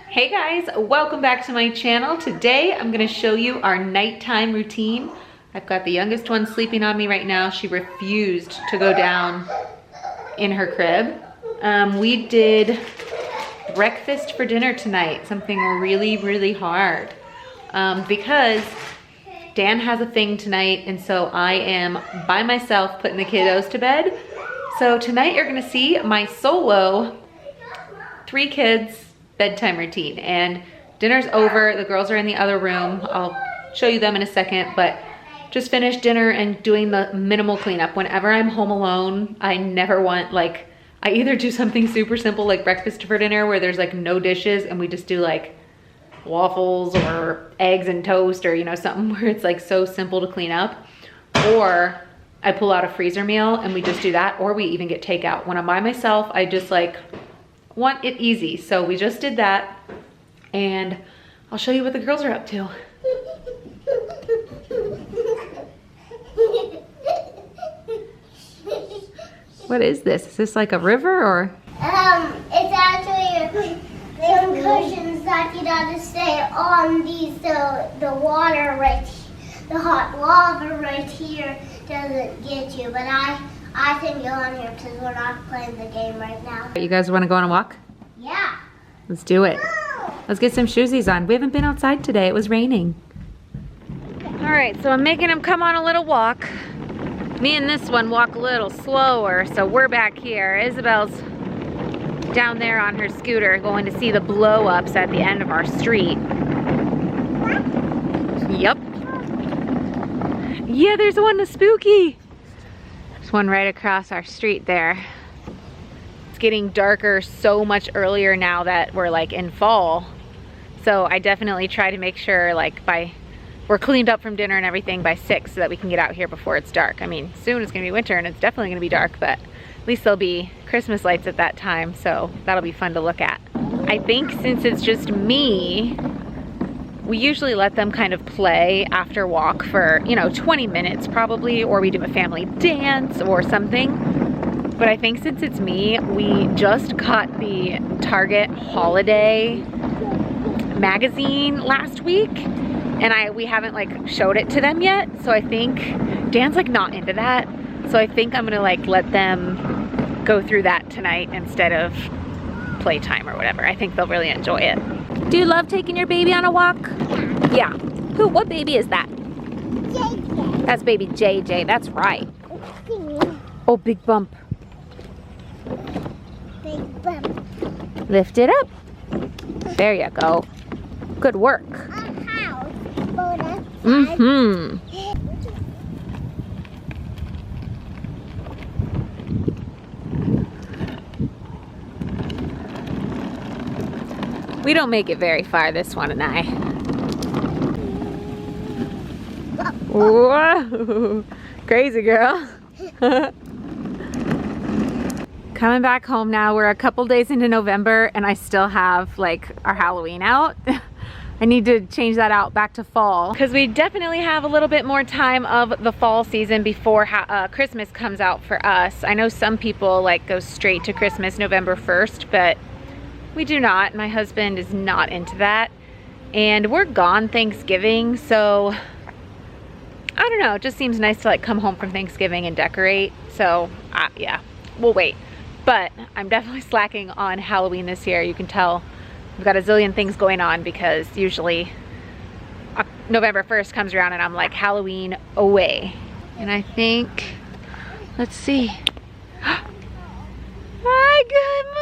Hey guys, welcome back to my channel. Today I'm gonna show you our nighttime routine. I've got the youngest one sleeping on me right now. She refused to go down in her crib. We did breakfast for dinner tonight, something really hard. Because Dan has a thing tonight, and so I am by myself putting the kiddos to bed. So tonight you're gonna see my solo 3 kids bedtime routine, and dinner's over. The girls are in the other room. I'll show you them in a second, but just finished dinner and doing the minimal cleanup. Whenever I'm home alone, I never want, like, I either do something super simple like breakfast for dinner where there's like no dishes and we just do like waffles or eggs and toast, or you know, something where it's like so simple to clean up, or I pull out a freezer meal and we just do that, or we even get takeout. When I'm by myself, I just like want it easy. So we just did that, and I'll show you what the girls are up to. What is this? Is this like a river or? It's actually some cushions that you gotta stay on these, so the water right, the hot lava right here doesn't get you. But I can go on here because we're not playing the game right now. You guys want to go on a walk? Yeah. Let's do it. Let's get some shoesies on. We haven't been outside today. It was raining. All right, so I'm making him come on a little walk. Me and this one walk a little slower, so we're back here. Isabel's down there on her scooter going to see the blow-ups at the end of our street. Yep. Yeah, there's one that's spooky. There's one right across our street there. It's getting darker so much earlier now that we're like in fall. So I definitely try to make sure like we're cleaned up from dinner and everything by 6 so that we can get out here before it's dark. I mean, soon it's gonna be winter and it's definitely gonna be dark, but at least there'll be Christmas lights at that time, so that'll be fun to look at. I think since it's just me, we usually let them kind of play after walk for, you know, 20 minutes probably, or we do a family dance or something. But I think since it's me, we just caught the Target holiday magazine last week, and we haven't like showed it to them yet. So I think Dan's like not into that. So I think I'm gonna like let them go through that tonight instead of playtime or whatever. I think they'll really enjoy it. Do you love taking your baby on a walk? Yeah. What baby is that? JJ. That's baby JJ, that's right. Oh, big bump. Big bump. Lift it up. There you go. Good work. A house. Bonus. Mm-hmm. We don't make it very far, this one and I. Whoa, crazy girl. Coming back home now. We're a couple days into November and I still have like our Halloween out. I need to change that out back to fall because we definitely have a little bit more time of the fall season before Christmas comes out for us. I know some people like go straight to Christmas November 1st, but we do not. My husband is not into that. And we're gone Thanksgiving, so I don't know. It just seems nice to like come home from Thanksgiving and decorate. So yeah, we'll wait. But I'm definitely slacking on Halloween this year. You can tell we've got a zillion things going on because usually November 1st comes around and I'm like Halloween away. And I think, let's see. Hi, good morning.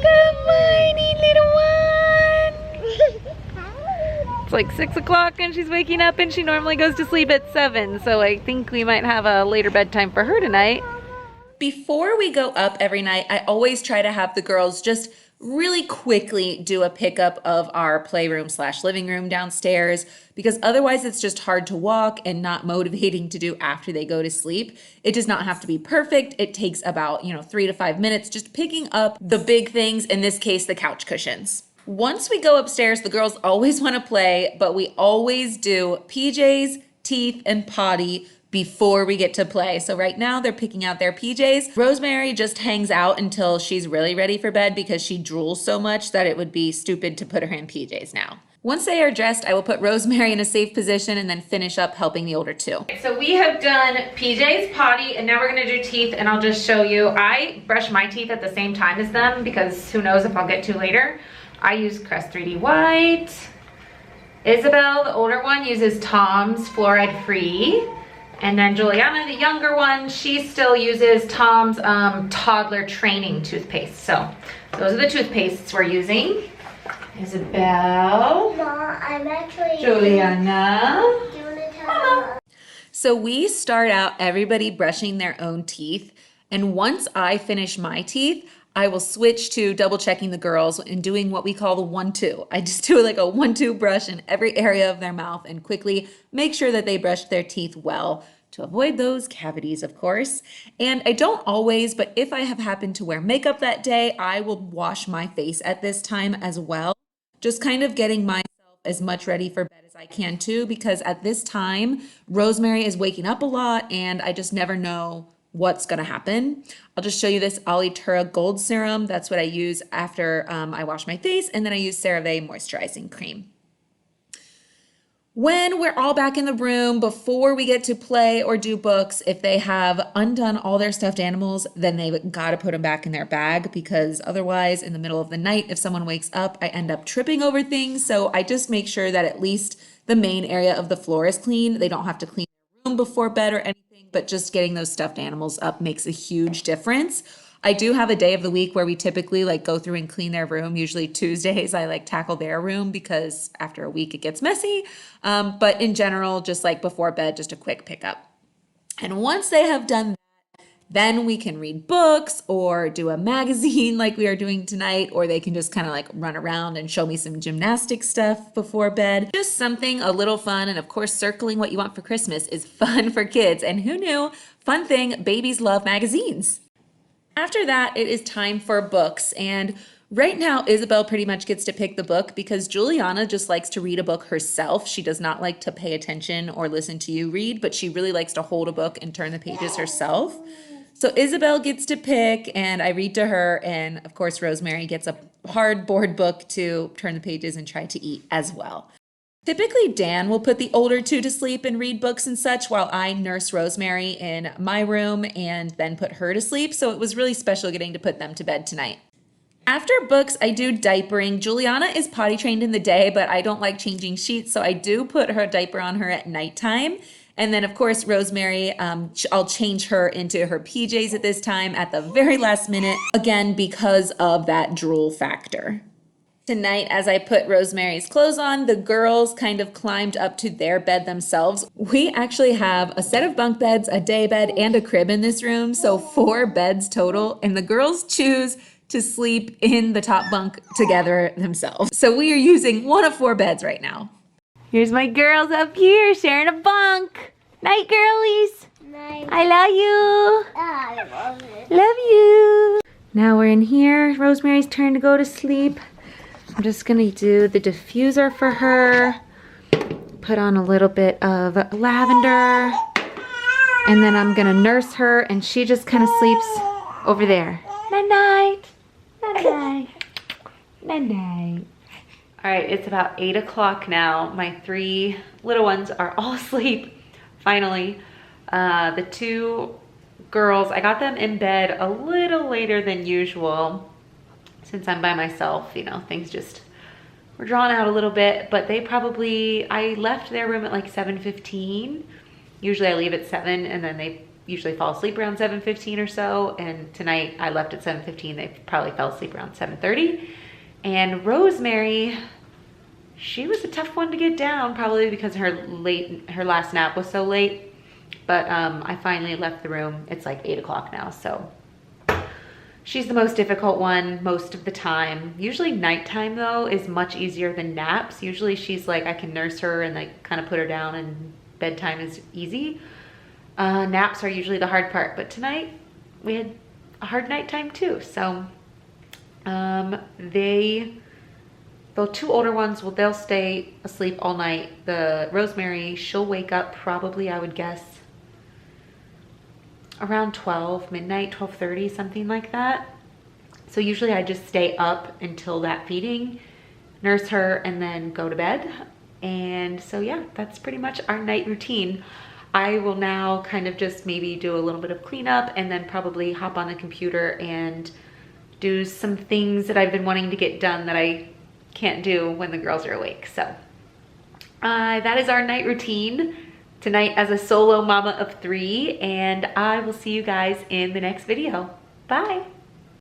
Good morning, little one. It's like 6 o'clock and she's waking up, and she normally goes to sleep at 7. So I think we might have a later bedtime for her tonight. Before we go up every night, I always try to have the girls just really quickly do a pickup of our playroom / living room downstairs, because otherwise it's just hard to walk and not motivating to do after they go to sleep. It does not have to be perfect. It takes about, 3 to 5 minutes just picking up the big things, in this case, the couch cushions. Once we go upstairs, the girls always want to play, but we always do PJs, teeth, and potty before we get to play. So right now they're picking out their PJs. Rosemary just hangs out until she's really ready for bed because she drools so much that it would be stupid to put her in PJs now. Once they are dressed, I will put Rosemary in a safe position and then finish up helping the older two. So we have done PJ's, potty, and now we're gonna do teeth, and I'll just show you. I brush my teeth at the same time as them because who knows if I'll get to later. I use Crest 3D White. Isabel, the older one, uses Tom's Fluoride Free. And then Juliana, the younger one, she still uses Tom's toddler training toothpaste. So those are the toothpastes we're using. Isabel. Ma, I'm actually Juliana. Do you want to tell me? So we start out everybody brushing their own teeth. And once I finish my teeth, I will switch to double checking the girls and doing what we call the 1-2. I just do like a 1-2 brush in every area of their mouth and quickly make sure that they brush their teeth well to avoid those cavities, of course. And I don't always, but if I have happened to wear makeup that day, I will wash my face at this time as well. Just kind of getting myself as much ready for bed as I can too, because at this time, Rosemary is waking up a lot and I just never know what's gonna happen. I'll just show you this Alitura Gold Serum. That's what I use after I wash my face, and then I use CeraVe Moisturizing Cream. When we're all back in the room, before we get to play or do books, if they have undone all their stuffed animals, then they've gotta put them back in their bag, because otherwise in the middle of the night, if someone wakes up, I end up tripping over things. So I just make sure that at least the main area of the floor is clean. They don't have to clean their room before bed or anything, but just getting those stuffed animals up makes a huge difference. I do have a day of the week where we typically like go through and clean their room. Usually Tuesdays I like tackle their room because after a week it gets messy. But in general, just like before bed, just a quick pickup. And once they have done that, then we can read books or do a magazine like we are doing tonight, or they can just kind of like run around and show me some gymnastic stuff before bed. Just something a little fun. And of course, circling what you want for Christmas is fun for kids. And who knew? Fun thing, babies love magazines. After that, it is time for books. And right now, Isabel pretty much gets to pick the book because Juliana just likes to read a book herself. She does not like to pay attention or listen to you read, but she really likes to hold a book and turn the pages herself. So Isabel gets to pick and I read to her. And of course, Rosemary gets a hardboard book to turn the pages and try to eat as well. Typically, Dan will put the older two to sleep and read books and such while I nurse Rosemary in my room and then put her to sleep. So it was really special getting to put them to bed tonight. After books, I do diapering. Juliana is potty trained in the day, but I don't like changing sheets. So I do put her diaper on her at nighttime. And then, of course, Rosemary, I'll change her into her PJs at this time at the very last minute, again, because of that drool factor. Tonight, as I put Rosemary's clothes on, the girls kind of climbed up to their bed themselves. We actually have a set of bunk beds, a day bed, and a crib in this room, so 4 beds total, and the girls choose to sleep in the top bunk together themselves. So we are using one of 4 beds right now. Here's my girls up here sharing a bunk. Night, girlies. Night. I love you. I love it. Love you. Now we're in here. Rosemary's turn to go to sleep. I'm just gonna do the diffuser for her, put on a little bit of lavender, and then I'm gonna nurse her and she just kind of sleeps over there. Night night, night night, night night. All right, it's about 8 o'clock now. My 3 little ones are all asleep, finally. The 2 girls, I got them in bed a little later than usual. Since I'm by myself, you know, things just were drawn out a little bit, but I left their room at like 7:15. Usually I leave at 7 and then they usually fall asleep around 7:15 or so. And tonight I left at 7:15. They probably fell asleep around 7:30. And Rosemary, she was a tough one to get down, probably because her last nap was so late. But I finally left the room. It's like 8 o'clock now, so. She's the most difficult one most of the time. Usually nighttime though is much easier than naps. Usually she's like, I can nurse her and like kind of put her down and bedtime is easy. Naps are usually the hard part, but tonight we had a hard nighttime too. So the 2 older ones, they'll stay asleep all night. The Rosemary, she'll wake up probably, I would guess, around 12, midnight, 12:30, something like that. So usually I just stay up until that feeding, nurse her, and then go to bed. And so yeah, that's pretty much our night routine. I will now kind of just maybe do a little bit of cleanup and then probably hop on the computer and do some things that I've been wanting to get done that I can't do when the girls are awake. So that is our night routine tonight as a solo mama of 3, and I will see you guys in the next video. Bye.